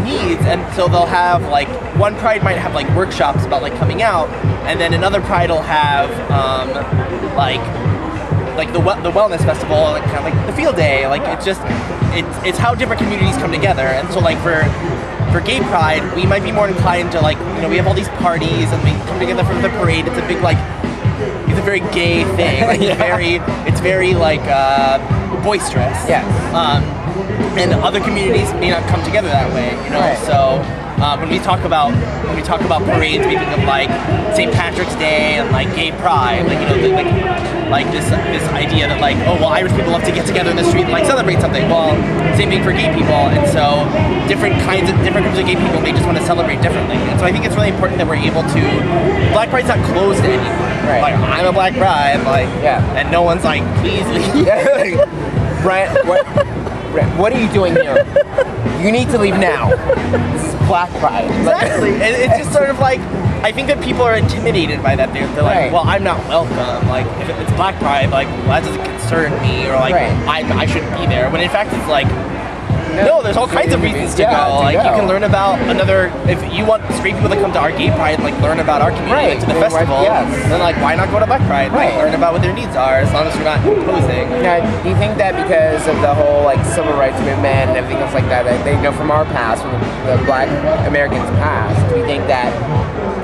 needs, and so they'll have like one pride might have like workshops about like coming out, and then another pride will have like the wellness festival, like kind of like the field day. Like it's how different communities come together. And so like for gay pride, we might be more inclined to like, you know, we have all these parties and we come together for the parade. It's a big like, it's a very gay thing. Like it's very like boisterous. Yes. And other communities may not come together that way, you know. Right. So when we talk about parades, we think of like St. Patrick's Day and like gay pride, like, you know, like this idea that like, oh well, Irish people love to get together in the street and like celebrate something. Well, same thing for gay people, and so different groups of gay people may just want to celebrate differently. And so I think it's really important that we're able to. Black Pride's not closed to anyone. Right. Like I'm a Black Pride, like and no one's like, please leave. Brian, what are you doing here? You need to leave now. This is Black Pride. Exactly. And it's just sort of like, I think that people are intimidated by that. They're like, well, I'm not welcome. Like, if it's Black Pride, like, well, that doesn't concern me, or like, I shouldn't be there. When in fact, it's like, no, there's all kinds of reasons to go. Like, you can learn about if you want straight people to come to our gay pride, like, learn about our community and to the festival. Then, like, why not go to Black Pride? Like, learn about what their needs are, as long as you're not imposing. Now, do you think that because of the whole, like, civil rights movement and everything else like that, they know from our past, from the Black Americans' past, do you think that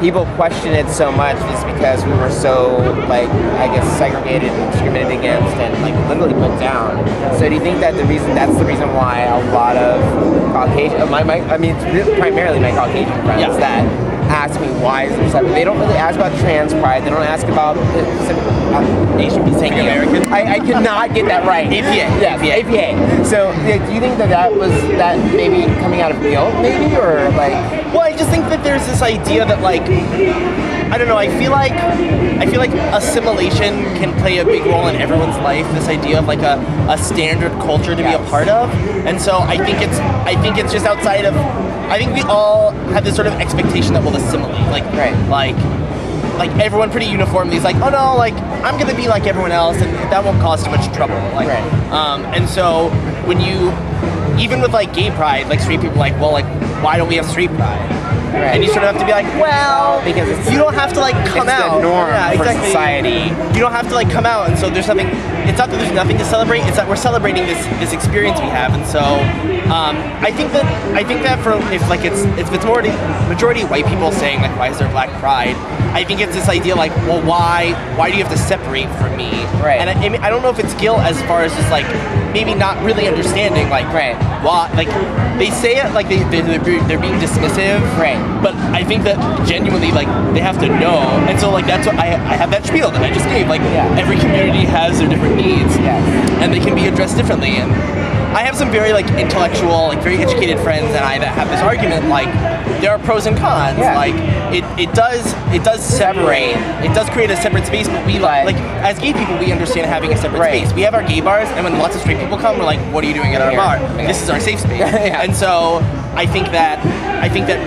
people question it so much just because we were so, like, I guess, segregated and discriminated against and, like, literally put down? So do you think that that's the reason why a lot of Caucasian, it's primarily my Caucasian friends that ask me why is there something. They don't really ask about trans pride. They don't ask about Asian Pacific American. I could not get that right. APA. Yes, APA. So do you think that was maybe coming out of guilt, maybe, or like? Well, I just think that there's this idea that like, I don't know. I feel like assimilation can play a big role in everyone's life. This idea of like a standard culture to be a part of, and so I think it's just outside of. I think we all have this sort of expectation that we'll assimilate, like everyone pretty uniformly is like, oh no, like I'm gonna be like everyone else, and that won't cause too much trouble. Like, and so when you, even with like gay pride, like straight people are like, well, like why don't we have street pride? And you sort of have to be like, well, because you don't have to like come out. It's the norm for society. You don't have to like come out, and so there's nothing. It's not that there's nothing to celebrate. It's that we're celebrating this experience we have, and so I think that for if it's majority white people saying like, why is there Black Pride? I think it's this idea like, well, why do you have to separate from me? Right. And I don't know if it's guilt as far as just like maybe not really understanding like why, like they say it like they're being dismissive. Right. But I think that genuinely, like, they have to know. And so, like, that's what I have that spiel that I just gave. Like, every community has their different needs. And they can be addressed differently. And I have some very, like, intellectual, like, very educated friends and I that have this argument, like, there are pros and cons. Like, it does separate. It does create a separate space, but we, like, as gay people, we understand having a separate space. We have our gay bars, and when lots of straight people come, we're like, what are you doing at our bar? This is our safe space. And so, I think that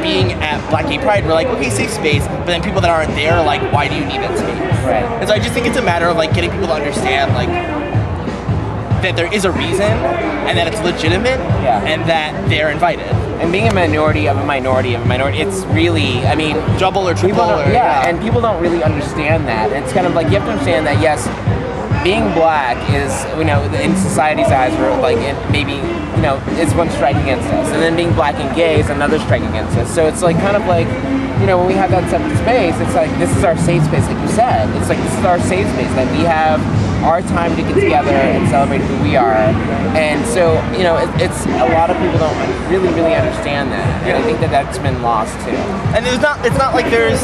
being at Black Gay Pride, we're like, okay, safe space, but then people that aren't there are like, why do you need that space? And so I just think it's a matter of like getting people to understand like that there is a reason and that it's legitimate and that they're invited. And being a minority of a minority, it's really, I mean, double or triple. And people don't really understand that. And it's kind of like, you have to understand that, yes, being Black is, you know, in society's eyes, we're like, maybe, you know, it's one strike against us. And then being Black and gay is another strike against us. So it's like, kind of like, you know, when we have that separate space, it's like, this is our safe space, like you said. It's like, this is our safe space, that we have our time to get together and celebrate who we are. And so, you know, it's a lot of people don't really understand that. And I think that that's been lost too. And it's not like there's,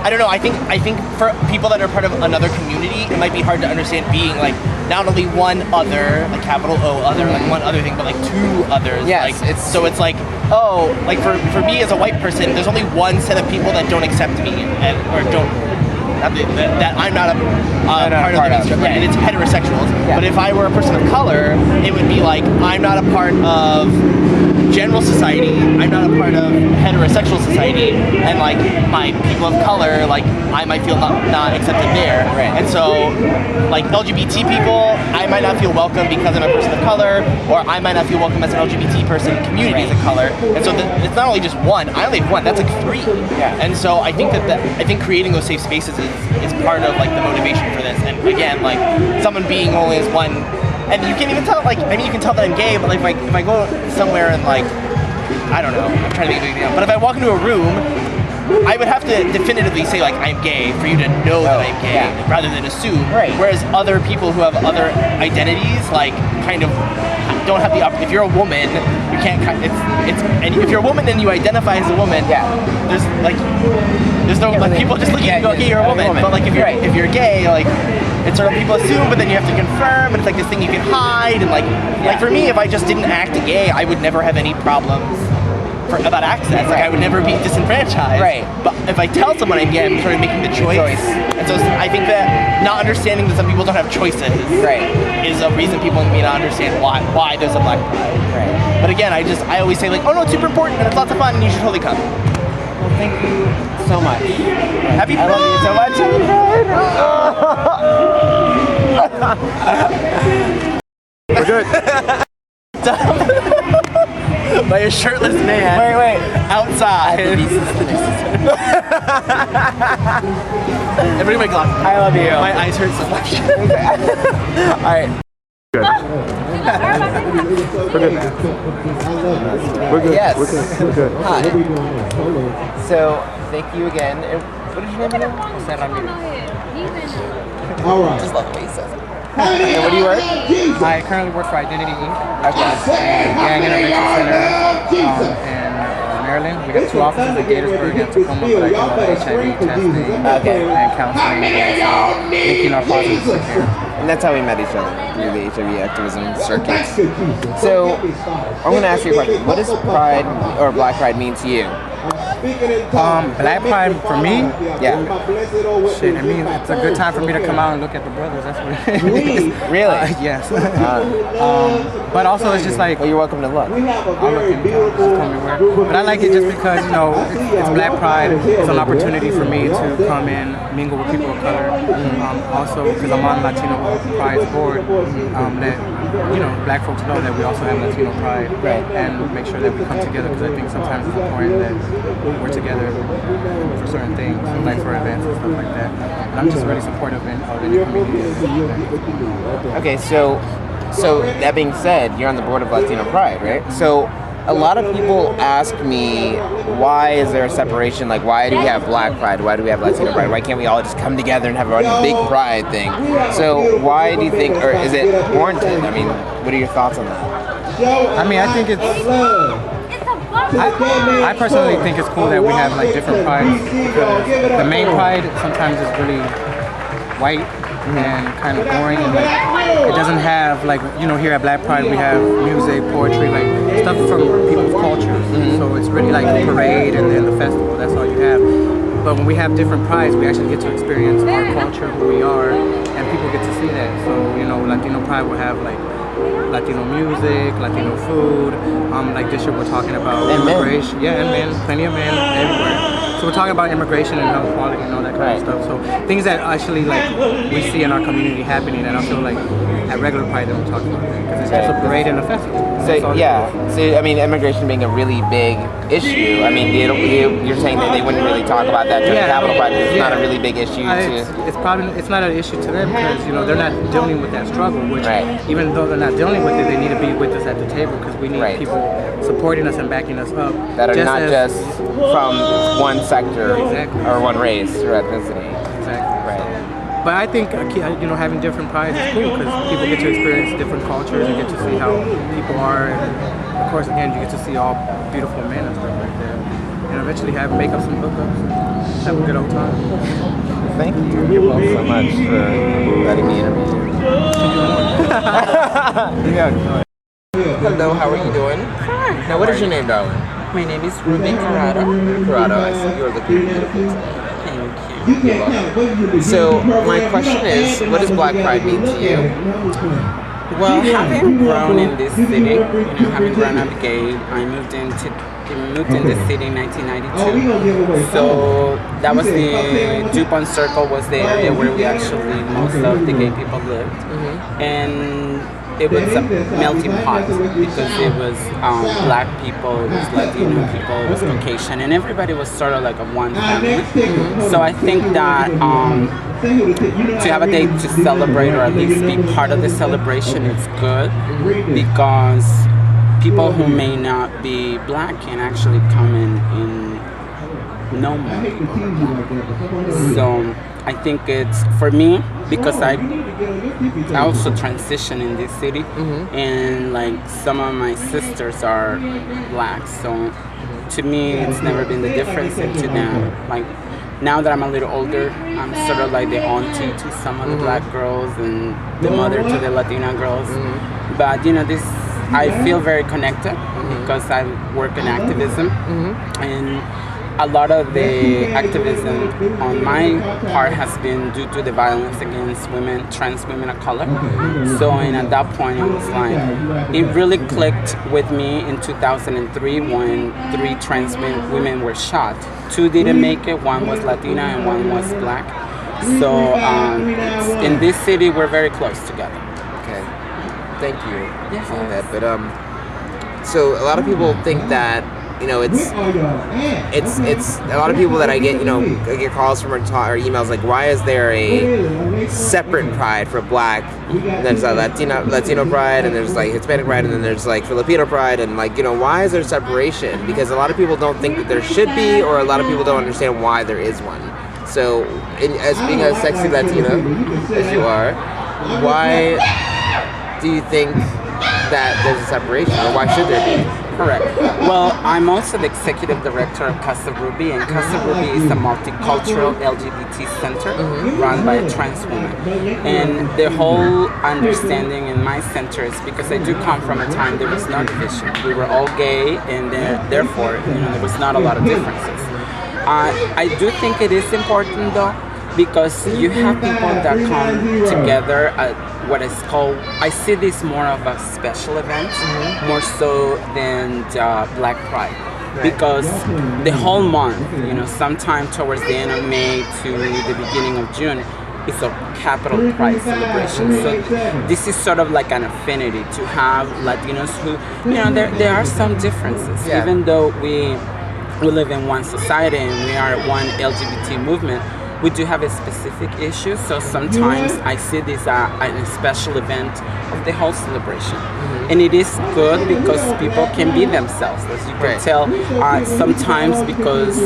I don't know. I think for people that are part of another community, it might be hard to understand being like not only one other, like capital O other, like one other thing, but like two others. Yes, like, so it's like, oh, like for me as a white person, there's only one set of people that don't accept me or don't. That I'm not a part of the mainstream, yeah, and it's heterosexuals. Yeah. But if I were a person of color, it would be like I'm not a part of general society. I'm not a part of heterosexual society, and like my people of color, like I might feel not accepted there. Right. And so, like LGBT people, I might not feel welcome because I'm a person of color, or I might not feel welcome as an LGBT person in communities of color. And so it's not only just one. I only have one. That's like three. Yeah. And so I think I think creating those safe spaces is part of like the motivation for this. And again, like someone being only as one, and you can't even tell. Like, I mean, you can tell that I'm gay, but like if I go somewhere and like, I don't know, I'm trying to make a big deal. But if I walk into a room, I would have to definitively say like I'm gay for you to know that I'm gay, rather than assume. Right. Whereas other people who have other identities, like kind of don't have the if you're a woman, you can't. It's and if you're a woman and you identify as a woman, there's no like people just look at you and go, okay, you're a woman. But like if you're gay, like it's sort of people assume, but then you have to confirm, and it's like this thing you can hide, and like for me, if I just didn't act gay, I would never have any problems about access. Like I would never be disenfranchised. Right. But if I tell someone I'm gay, I'm sort of making the choice. And so I think that not understanding that some people don't have choices is a reason people may not understand why there's a Black Pride. Right. But again, I always say like, oh no, it's super important and it's lots of fun and you should totally come. Well, thank you so much. Happy Pride! I love you so much. Happy Pride. We're good. By a shirtless man. Wait. Outside. Everybody my glasses. I love you. My eyes hurt so much. All right. Good. We're good. We're good. Yes. We're good. Hi. So, thank you again. And what did your name again? All right. Just love the way he says it. And where do you work? I currently work for Identity Inc. Okay. and Gang Intervention Center in Maryland. We have 2 offices in Gaithersburg and Tacoma, but I do HIV testing and counseling and making our positives secure. And that's how we met each other, through the HIV activism circuits. So, I'm going to ask you a question. What does Pride or Black Pride mean to you? Black Pride for me, Yeah. shit, it means it's a good time for me to come out and look at the brothers. That's what it is. Really? Yes. But also it's just like, Well, you're welcome to look. I'll look and just tell me where. But I like it just because, you know, it's Black Pride. It's an opportunity for me to come and mingle with people of color. Also, because I'm on Latino Pride's board, that, you know, Black folks know that we also have Latino Pride. Right. And make sure that we come together, because I think sometimes it's important that we're together for certain things, like for events and stuff like that. And I'm just really supportive of any community. Okay, so that being said, you're on the board of Latino Pride, right? So a lot of people ask me, why is there a separation? Like, why do we have Black Pride? Why do we have Latino Pride? Why can't we all just come together and have a big Pride thing? So why do you think, or is it warranted? I mean, what are your thoughts on that? I mean, I think I personally think it's cool that we have like different prides, because the main pride sometimes is really white and kind of boring, and like it doesn't have, like, you know, here at Black Pride we have music, poetry, like stuff from people's cultures. So it's really like a parade and then the festival, that's all you have. But when we have different prides, we actually get to experience our culture, who we are, and people get to see that. So, you know, Latino Pride will have like Latino music, Latino food, like this year we're talking about immigration. Yeah, and men, plenty of men everywhere. So we're talking about immigration and health quality and all that kind of stuff. So things that actually like we see in our community happening, and I feel like at regular Pride they don't talk about that, because it's just a parade and a festival. So yeah, so I mean, immigration being a really big issue. I mean, you're saying that they wouldn't really talk about that during Capitol Pride. It's not a really big issue. It's not an issue to them, because, you know, they're not dealing with that struggle. Which even though they're not dealing with it, they need to be with us at the table, because we need people supporting us and backing us up. That are not just from one sector or one race or ethnicity. Exactly. Right. But I think, you know, having different prides is cool, because people get to experience different cultures and get to see how people are. And of course, again, you get to see all beautiful men and stuff like that. eventually make up some hookups, have a good old time. Thank you. You're both so much for letting me interview you. Hello, how are you doing? Fine. Now, what is your name, darling? My name is Ruby Corrado. Corrado, I see you're looking beautiful. Thank you. You're welcome. So, my question is, what does Black Pride mean to you? Well, having grown in this city, having grown up gay, I moved in the city in 1992. So that was the DuPont Circle was the area where we actually most of the gay people lived, and it was a melting pot because it was black people, it was Latino people, it was Caucasian, and everybody was sort of like a one family. So I think that to have a day to celebrate or at least be part of the celebration is good because people who may not be black can actually come in and know more people. So I think it's, for me, because I also transition in this city and like some of my sisters are black, so to me it's never been the difference, and to them, like now that I'm a little older, I'm sort of like the auntie to some of the black girls and the mother to the Latina girls. But this, I feel very connected because I work in activism, and a lot of the activism on my part has been due to the violence against women, trans women of color. So, and at that point, it was like, it really clicked with me in 2003 when 3 trans women were shot. 2 didn't make it, 1 was Latina and 1 was black. So, in this city, we're very close together. Okay, thank you for saying that. But so a lot of people think that it's a lot of people that I get I get calls from or emails like, why is there a separate pride for black? And there's a Latino pride, and there's like Hispanic pride, and then there's like Filipino pride, and like why is there separation? Because a lot of people don't think that there should be, or a lot of people don't understand why there is one. So, as being a sexy Latina as you are, why do you think that there's a separation, or why should there be? Correct. Well, I'm also the executive director of Casa Ruby, and Casa Ruby is a multicultural LGBT center run by a trans woman. And the whole understanding in my center is because I do come from a time there was no division. We were all gay, and therefore, there was not a lot of differences. I do think it is important though, because you have people that come together at what is called, I see this more of a special event, more so than Black Pride. Because the whole month, sometime towards the end of May to the beginning of June, it's a capital Pride celebration. So this is sort of like an affinity to have Latinos who, there are some differences, even though we live in one society and we are one LGBT movement. We do have a specific issue, so sometimes I see this as a special event of the whole celebration. And it is good because people can be themselves, as you can tell. Sometimes because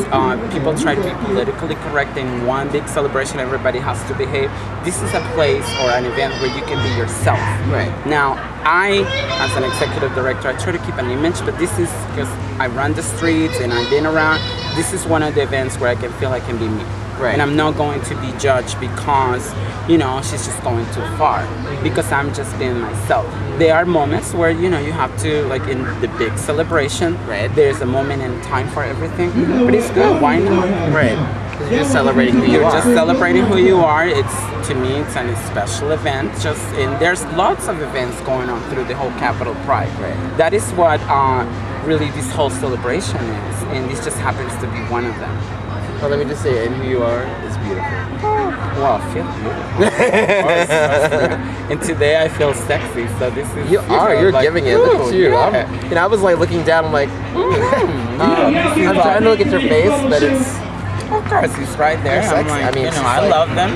people try to be politically correct in one big celebration, everybody has to behave. This is a place or an event where you can be yourself. Now, I, as an executive director, I try to keep an image, but this is because I run the streets and I've been around. This is one of the events where I can feel I can be me. And I'm not going to be judged because, she's just going too far. Because I'm just being myself. There are moments where, you have to, like in the big celebration, there's a moment and time for everything. But it's good, why not? You're just celebrating who you are. You're just celebrating who you are. To me, it's a special event. And there's lots of events going on through the whole Capitol Pride. That is what really this whole celebration is. And this just happens to be one of them. Well, let me just say, and who you are is beautiful. Well, I feel beautiful. And today I feel sexy, so this is... You're like, giving it. Look at you. Yeah. I was like looking down, I'm like, I'm trying to look at your face, but it's... Of course, it's right there. I'm like, I love them.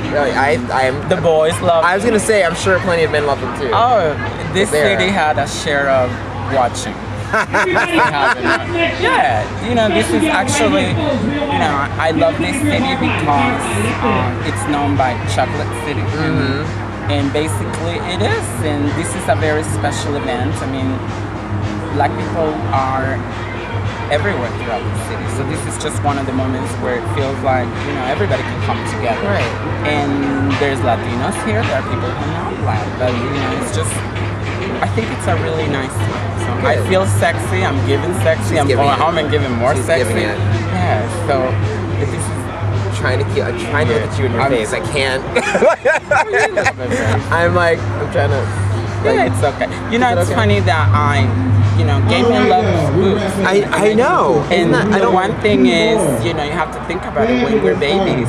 The boys love them. I was going to say, I'm sure plenty of men love them too. Oh, this city had a share of watching. Yeah, this is actually, I love this city because it's known by Chocolate City. And basically it is, and this is a very special event. I mean, black people are everywhere throughout the city. So this is just one of the moments where it feels like, you know, everybody can come together. Right. And there's Latinos here, there are people who are not black, but you know, it's just, I think it's a really nice time. So I feel sexy, I'm giving sexy, I'm going home and giving more sexy. Giving it. Yeah, so this is I'm trying to look at you in your face. I can't. I'm trying to. Yeah, it's okay. You know, it's funny that gay men love boobs. I know. And one thing is, you know, you have to think about it when we're babies.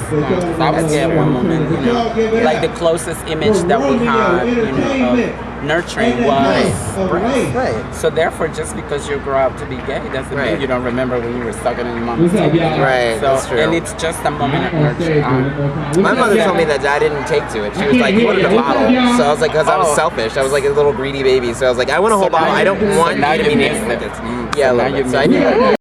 I was gay at one moment, you know. Like the closest image that we had, you know, of nurturing was breast. Right. So therefore, just because you grow up to be gay doesn't mean you don't remember when you were sucking in your mom's tummy. Right, So, that's true. and it's just a moment of nurture. My mother told me that I didn't take to it. She was like, you wanted a bottle. So I was like, because I was selfish. I was like a little greedy baby. So I was like, I want a whole bottle. I don't want you to be naked. Yeah, a little bit. So I knew.